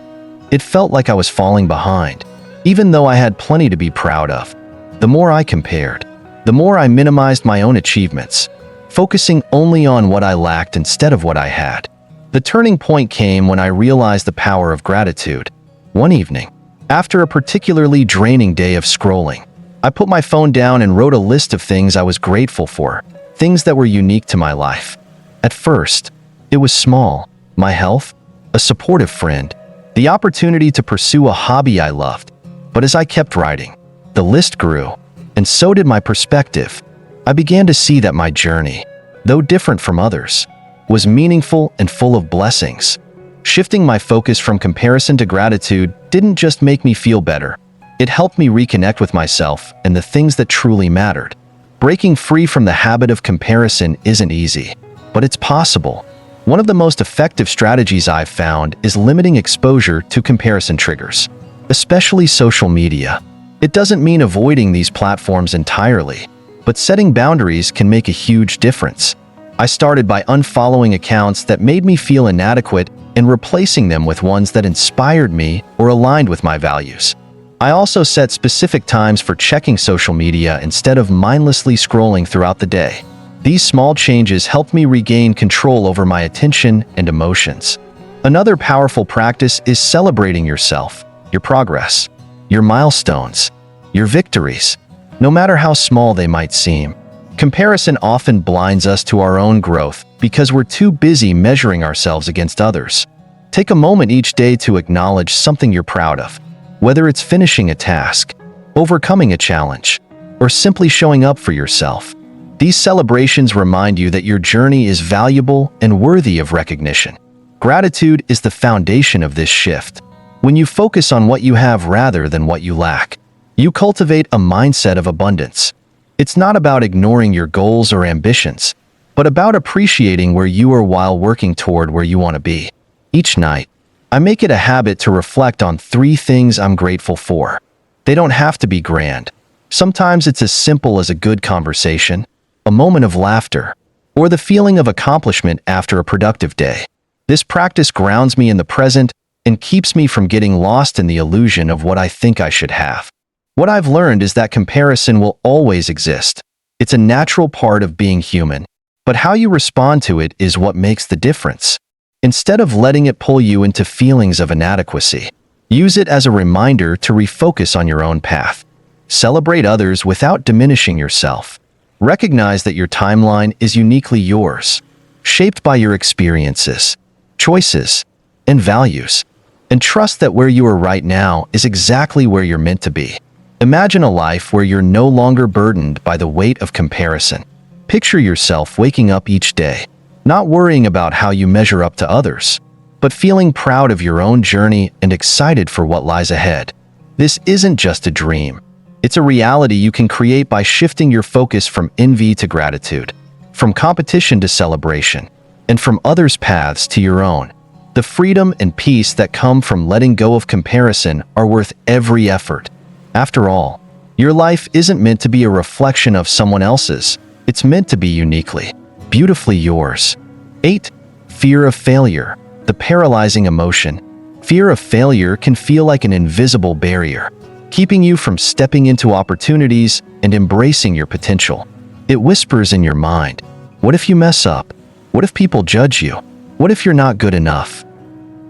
It felt like I was falling behind, even though I had plenty to be proud of. The more I compared, the more I minimized my own achievements, focusing only on what I lacked instead of what I had. The turning point came when I realized the power of gratitude. One evening, after a particularly draining day of scrolling, I put my phone down and wrote a list of things I was grateful for, things that were unique to my life. At first, it was small: my health, a supportive friend, the opportunity to pursue a hobby I loved. But as I kept writing, the list grew, and so did my perspective. I began to see that my journey, though different from others, was meaningful and full of blessings. Shifting my focus from comparison to gratitude didn't just make me feel better. It helped me reconnect with myself and the things that truly mattered. Breaking free from the habit of comparison isn't easy, but it's possible. One of the most effective strategies I've found is limiting exposure to comparison triggers, especially social media. It doesn't mean avoiding these platforms entirely, but setting boundaries can make a huge difference. I started by unfollowing accounts that made me feel inadequate and replacing them with ones that inspired me or aligned with my values. I also set specific times for checking social media instead of mindlessly scrolling throughout the day. These small changes helped me regain control over my attention and emotions. Another powerful practice is celebrating yourself, your progress, your milestones, your victories, no matter how small they might seem. Comparison often blinds us to our own growth because we're too busy measuring ourselves against others. Take a moment each day to acknowledge something you're proud of, whether it's finishing a task, overcoming a challenge, or simply showing up for yourself. These celebrations remind you that your journey is valuable and worthy of recognition. Gratitude is the foundation of this shift. When you focus on what you have rather than what you lack, you cultivate a mindset of abundance. It's not about ignoring your goals or ambitions, but about appreciating where you are while working toward where you want to be. Each night, I make it a habit to reflect on 3 things I'm grateful for. They don't have to be grand. Sometimes it's as simple as a good conversation, a moment of laughter, or the feeling of accomplishment after a productive day. This practice grounds me in the present and keeps me from getting lost in the illusion of what I think I should have. What I've learned is that comparison will always exist. It's a natural part of being human, but how you respond to it is what makes the difference. Instead of letting it pull you into feelings of inadequacy, use it as a reminder to refocus on your own path. Celebrate others without diminishing yourself. Recognize that your timeline is uniquely yours, shaped by your experiences, choices, and values, and trust that where you are right now is exactly where you're meant to be. Imagine a life where you're no longer burdened by the weight of comparison. Picture yourself waking up each day, not worrying about how you measure up to others, but feeling proud of your own journey and excited for what lies ahead. This isn't just a dream. It's a reality you can create by shifting your focus from envy to gratitude, from competition to celebration, and from others' paths to your own. The freedom and peace that come from letting go of comparison are worth every effort. After all, your life isn't meant to be a reflection of someone else's. It's meant to be uniquely, beautifully yours. 8. Fear of failure, the paralyzing emotion. Fear of failure can feel like an invisible barrier, keeping you from stepping into opportunities and embracing your potential. It whispers in your mind, what if you mess up? What if people judge you? What if you're not good enough?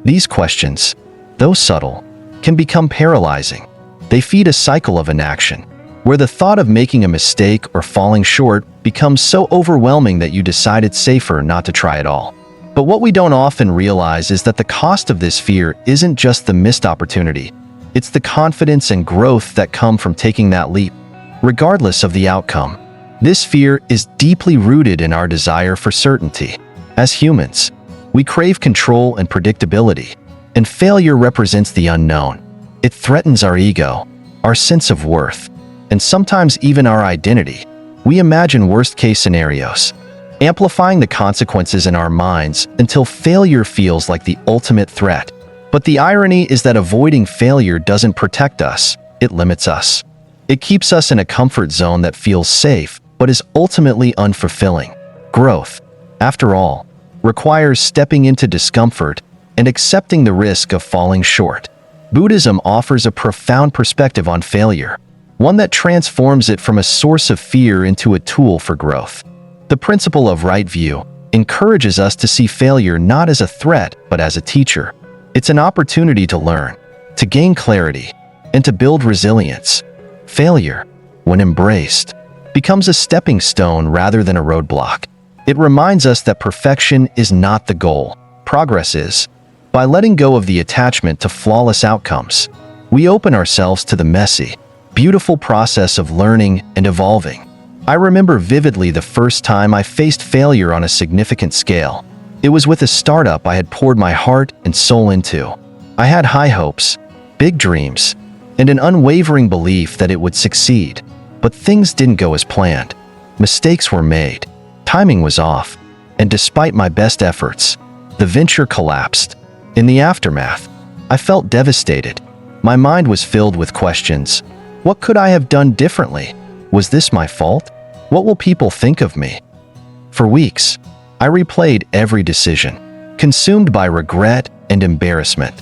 These questions, though subtle, can become paralyzing. They feed a cycle of inaction, where the thought of making a mistake or falling short becomes so overwhelming that you decide it's safer not to try at all. But what we don't often realize is that the cost of this fear isn't just the missed opportunity. It's the confidence and growth that come from taking that leap, regardless of the outcome. This fear is deeply rooted in our desire for certainty. As humans, we crave control and predictability, and failure represents the unknown. It threatens our ego, our sense of worth, and sometimes even our identity. We imagine worst-case scenarios, amplifying the consequences in our minds until failure feels like the ultimate threat. But the irony is that avoiding failure doesn't protect us, it limits us. It keeps us in a comfort zone that feels safe, but is ultimately unfulfilling. Growth, after all, requires stepping into discomfort and accepting the risk of falling short. Buddhism offers a profound perspective on failure, one that transforms it from a source of fear into a tool for growth. The principle of right view encourages us to see failure not as a threat, but as a teacher. It's an opportunity to learn, to gain clarity, and to build resilience. Failure, when embraced, becomes a stepping stone rather than a roadblock. It reminds us that perfection is not the goal, progress is. By letting go of the attachment to flawless outcomes, we open ourselves to the messy, beautiful process of learning and evolving. I remember vividly the first time I faced failure on a significant scale. It was with a startup I had poured my heart and soul into. I had high hopes, big dreams, and an unwavering belief that it would succeed. But things didn't go as planned. Mistakes were made, timing was off, and despite my best efforts, the venture collapsed. In the aftermath, I felt devastated. My mind was filled with questions. What could I have done differently? Was this my fault? What will people think of me? For weeks, I replayed every decision, consumed by regret and embarrassment.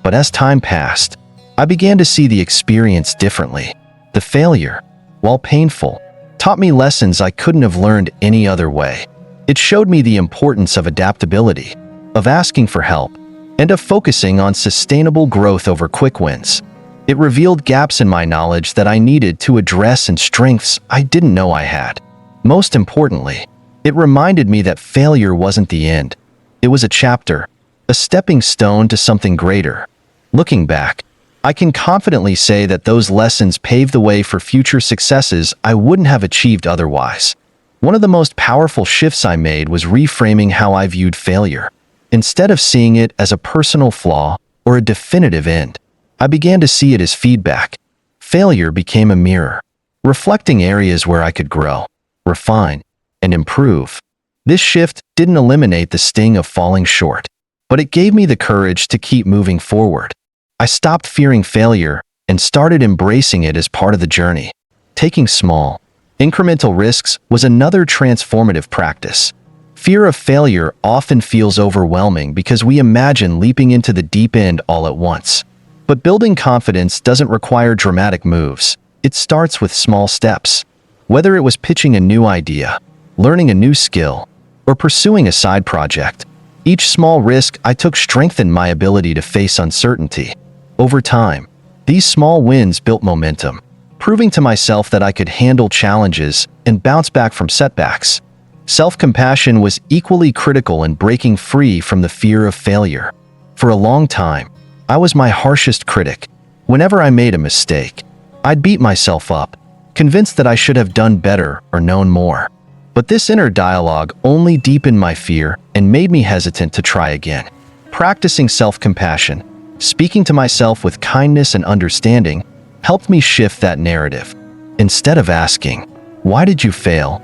But as time passed, I began to see the experience differently. The failure, while painful, taught me lessons I couldn't have learned any other way. It showed me the importance of adaptability, of asking for help, and of focusing on sustainable growth over quick wins. It revealed gaps in my knowledge that I needed to address and strengths I didn't know I had. Most importantly, it reminded me that failure wasn't the end. It was a chapter, a stepping stone to something greater. Looking back, I can confidently say that those lessons paved the way for future successes I wouldn't have achieved otherwise. One of the most powerful shifts I made was reframing how I viewed failure. Instead of seeing it as a personal flaw or a definitive end, I began to see it as feedback. Failure became a mirror, reflecting areas where I could grow, refine, and improve. This shift didn't eliminate the sting of falling short, but it gave me the courage to keep moving forward. I stopped fearing failure and started embracing it as part of the journey. Taking small, incremental risks was another transformative practice. Fear of failure often feels overwhelming because we imagine leaping into the deep end all at once. But building confidence doesn't require dramatic moves. It starts with small steps. Whether it was pitching a new idea, learning a new skill, or pursuing a side project, each small risk I took strengthened my ability to face uncertainty. Over time, these small wins built momentum, proving to myself that I could handle challenges and bounce back from setbacks. Self-compassion was equally critical in breaking free from the fear of failure. For a long time, I was my harshest critic. Whenever I made a mistake, I'd beat myself up, convinced that I should have done better or known more. But this inner dialogue only deepened my fear and made me hesitant to try again. Practicing self-compassion, speaking to myself with kindness and understanding, helped me shift that narrative. Instead of asking, "Why did you fail?"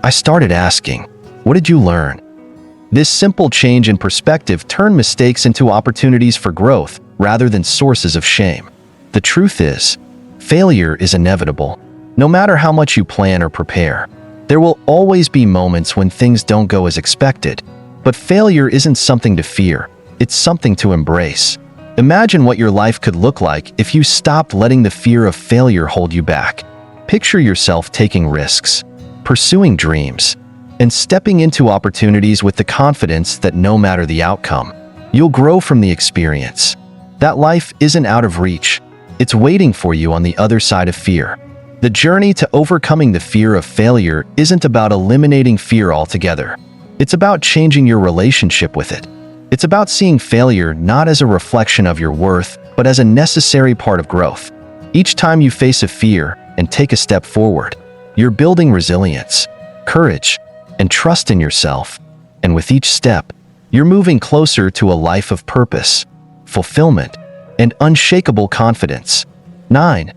I started asking, "What did you learn?" This simple change in perspective turned mistakes into opportunities for growth rather than sources of shame. The truth is, failure is inevitable. No matter how much you plan or prepare, there will always be moments when things don't go as expected. But failure isn't something to fear, it's something to embrace. Imagine what your life could look like if you stopped letting the fear of failure hold you back. Picture yourself taking risks, pursuing dreams, and stepping into opportunities with the confidence that no matter the outcome, you'll grow from the experience. That life isn't out of reach. It's waiting for you on the other side of fear. The journey to overcoming the fear of failure isn't about eliminating fear altogether. It's about changing your relationship with it. It's about seeing failure not as a reflection of your worth, but as a necessary part of growth. Each time you face a fear and take a step forward, you're building resilience, courage, and trust in yourself. And with each step, you're moving closer to a life of purpose, fulfillment, and unshakable confidence. 9.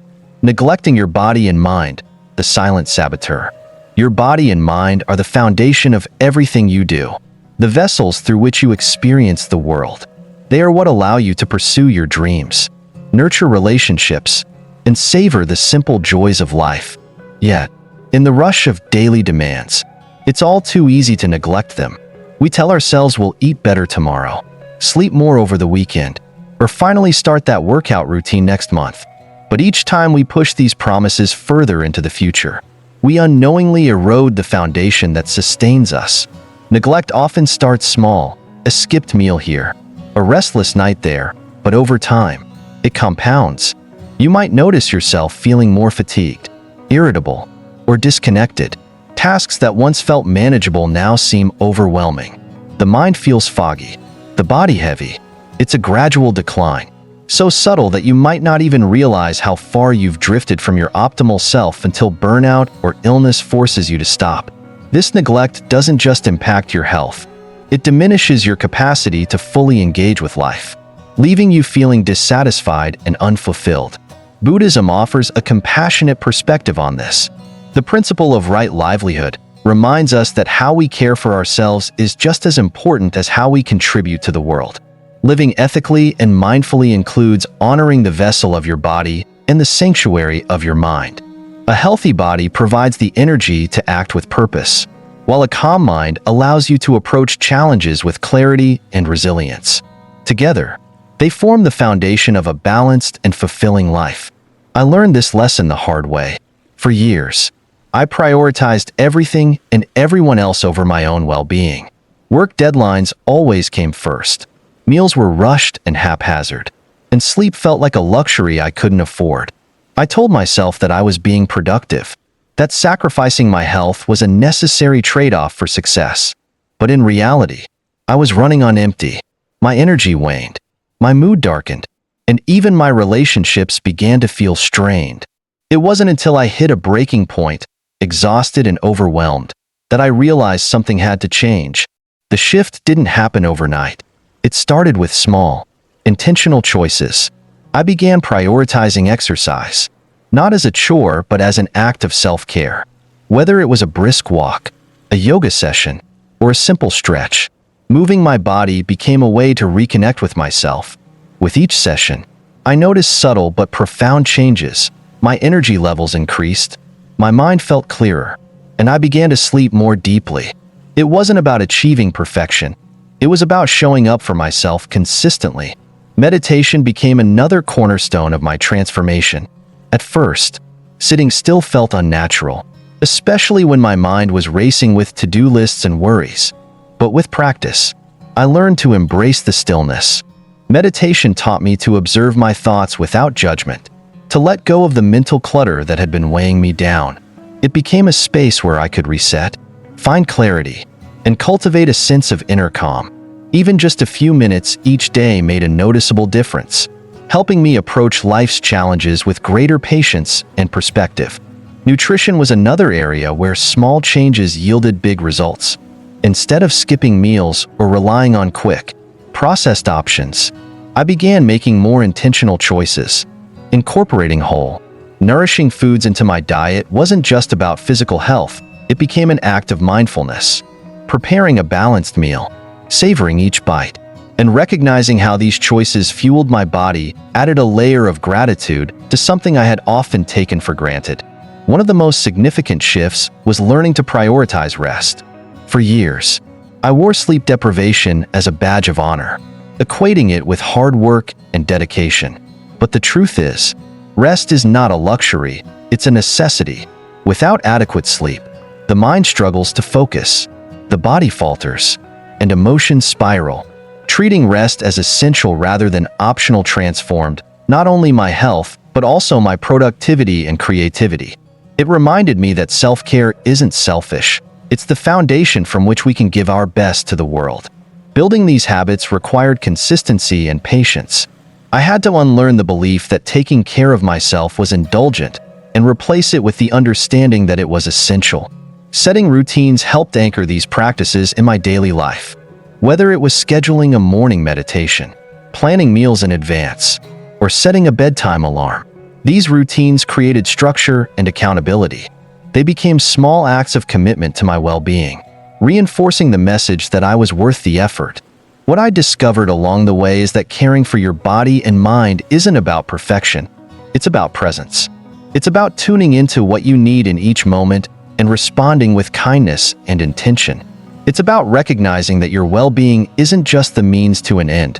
Neglecting your body and mind, the silent saboteur. Your body and mind are the foundation of everything you do, the vessels through which you experience the world. They are what allow you to pursue your dreams, nurture relationships, and savor the simple joys of life. Yet, in the rush of daily demands, it's all too easy to neglect them. We tell ourselves we'll eat better tomorrow, sleep more over the weekend, or finally start that workout routine next month. But each time we push these promises further into the future, we unknowingly erode the foundation that sustains us. Neglect often starts small, a skipped meal here, a restless night there, but over time, it compounds. You might notice yourself feeling more fatigued, irritable, or disconnected. Tasks that once felt manageable now seem overwhelming. The mind feels foggy, the body heavy. It's a gradual decline, so subtle that you might not even realize how far you've drifted from your optimal self until burnout or illness forces you to stop. This neglect doesn't just impact your health, it diminishes your capacity to fully engage with life, leaving you feeling dissatisfied and unfulfilled. Buddhism offers a compassionate perspective on this. The principle of right livelihood reminds us that how we care for ourselves is just as important as how we contribute to the world. Living ethically and mindfully includes honoring the vessel of your body and the sanctuary of your mind. A healthy body provides the energy to act with purpose, while a calm mind allows you to approach challenges with clarity and resilience. Together, they form the foundation of a balanced and fulfilling life. I learned this lesson the hard way. For years, I prioritized everything and everyone else over my own well-being. Work deadlines always came first. Meals were rushed and haphazard, and sleep felt like a luxury I couldn't afford. I told myself that I was being productive, that sacrificing my health was a necessary trade-off for success. But in reality, I was running on empty. My energy waned, my mood darkened, and even my relationships began to feel strained. It wasn't until I hit a breaking point, exhausted and overwhelmed, that I realized something had to change. The shift didn't happen overnight. It started with small, intentional choices. I began prioritizing exercise, not as a chore but as an act of self-care. Whether it was a brisk walk, a yoga session, or a simple stretch, moving my body became a way to reconnect with myself. With each session, I noticed subtle but profound changes. My energy levels increased, my mind felt clearer, and I began to sleep more deeply. It wasn't about achieving perfection. It was about showing up for myself consistently. Meditation became another cornerstone of my transformation. At first, sitting still felt unnatural, especially when my mind was racing with to-do lists and worries. But with practice, I learned to embrace the stillness. Meditation taught me to observe my thoughts without judgment, to let go of the mental clutter that had been weighing me down. It became a space where I could reset, find clarity, and cultivate a sense of inner calm. Even just a few minutes each day made a noticeable difference, helping me approach life's challenges with greater patience and perspective. Nutrition was another area where small changes yielded big results. Instead of skipping meals or relying on quick, processed options, I began making more intentional choices. Incorporating whole, nourishing foods into my diet wasn't just about physical health, it became an act of mindfulness. Preparing a balanced meal, savoring each bite, and recognizing how these choices fueled my body added a layer of gratitude to something I had often taken for granted. One of the most significant shifts was learning to prioritize rest. For years, I wore sleep deprivation as a badge of honor, equating it with hard work and dedication. But the truth is, rest is not a luxury, it's a necessity. Without adequate sleep, the mind struggles to focus, the body falters, and emotions spiral. Treating rest as essential rather than optional transformed not only my health, but also my productivity and creativity. It reminded me that self-care isn't selfish. It's the foundation from which we can give our best to the world. Building these habits required consistency and patience. I had to unlearn the belief that taking care of myself was indulgent and replace it with the understanding that it was essential. Setting routines helped anchor these practices in my daily life. Whether it was scheduling a morning meditation, planning meals in advance, or setting a bedtime alarm, these routines created structure and accountability. They became small acts of commitment to my well-being, reinforcing the message that I was worth the effort. What I discovered along the way is that caring for your body and mind isn't about perfection. It's about presence. It's about tuning into what you need in each moment and responding with kindness and intention. It's about recognizing that your well-being isn't just the means to an end.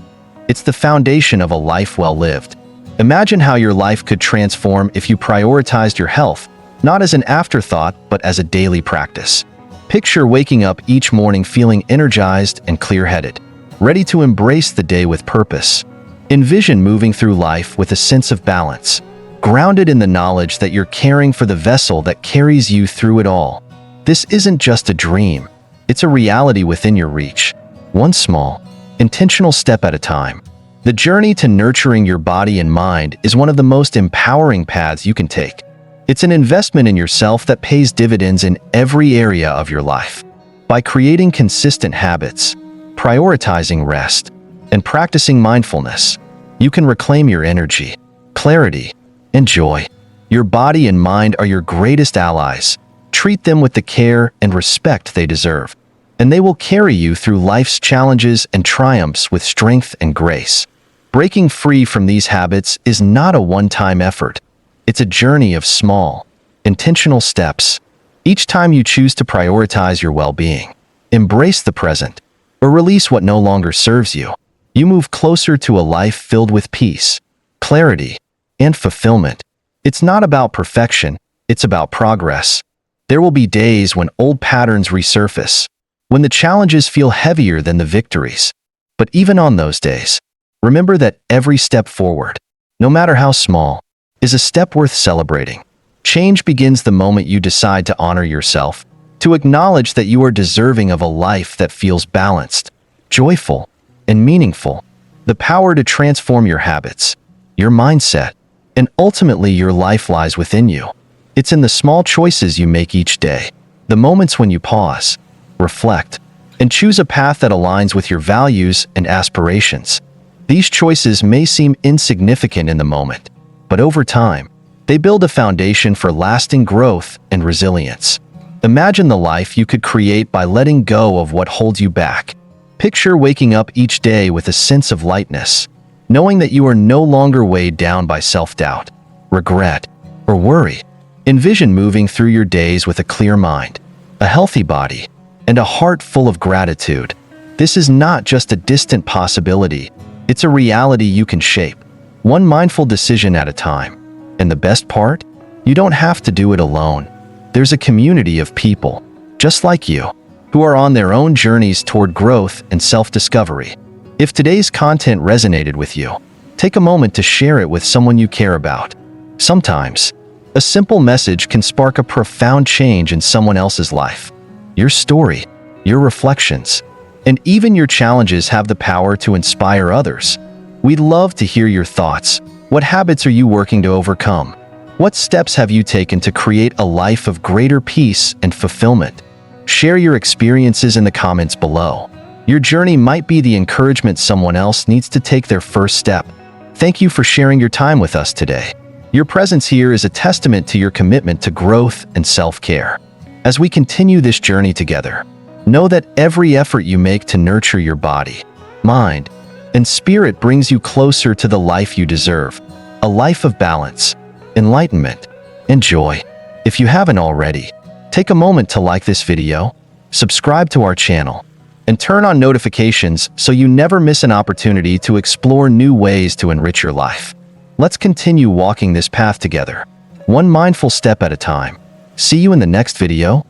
It's the foundation of a life well lived. Imagine how your life could transform if you prioritized your health, not as an afterthought, but as a daily practice. Picture waking up each morning feeling energized and clear-headed, ready to embrace the day with purpose. Envision moving through life with a sense of balance, grounded in the knowledge that you're caring for the vessel that carries you through it all. This isn't just a dream, it's a reality within your reach, one small, intentional step at a time. The journey to nurturing your body and mind is one of the most empowering paths you can take. It's an investment in yourself that pays dividends in every area of your life. By creating consistent habits, prioritizing rest, and practicing mindfulness, you can reclaim your energy, clarity, and joy. Your body and mind are your greatest allies. Treat them with the care and respect they deserve, and they will carry you through life's challenges and triumphs with strength and grace. Breaking free from these habits is not a one-time effort. It's a journey of small, intentional steps, Each time you choose to prioritize your well-being, embrace the present, or release what no longer serves you, you move closer to a life filled with peace, clarity, and fulfillment. It's not about perfection, it's about progress. There will be days when old patterns resurface, when the challenges feel heavier than the victories. But even on those days, remember that every step forward, no matter how small, is a step worth celebrating. Change begins the moment you decide to honor yourself, to acknowledge that you are deserving of a life that feels balanced, joyful, and meaningful. The power to transform your habits, your mindset, and ultimately your life lies within you. It's in the small choices you make each day, the moments when you pause, reflect, and choose a path that aligns with your values and aspirations. These choices may seem insignificant in the moment, but over time, they build a foundation for lasting growth and resilience. Imagine the life you could create by letting go of what holds you back. Picture waking up each day with a sense of lightness, knowing that you are no longer weighed down by self-doubt, regret, or worry. Envision moving through your days with a clear mind, a healthy body, and a heart full of gratitude. This is not just a distant possibility, it's a reality you can shape, one mindful decision at a time. And the best part? You don't have to do it alone. There's a community of people, just like you, who are on their own journeys toward growth and self-discovery. If today's content resonated with you, take a moment to share it with someone you care about. Sometimes, a simple message can spark a profound change in someone else's life. Your story, your reflections, and even your challenges have the power to inspire others. We'd love to hear your thoughts. What habits are you working to overcome? What steps have you taken to create a life of greater peace and fulfillment? Share your experiences in the comments below. Your journey might be the encouragement someone else needs to take their first step. Thank you for sharing your time with us today. Your presence here is a testament to your commitment to growth and self-care. As we continue this journey together, know that every effort you make to nurture your body, mind, and spirit brings you closer to the life you deserve, a life of balance, enlightenment, and joy. If you haven't already, take a moment to like this video, subscribe to our channel, and turn on notifications so you never miss an opportunity to explore new ways to enrich your life. Let's continue walking this path together, one mindful step at a time. See you in the next video.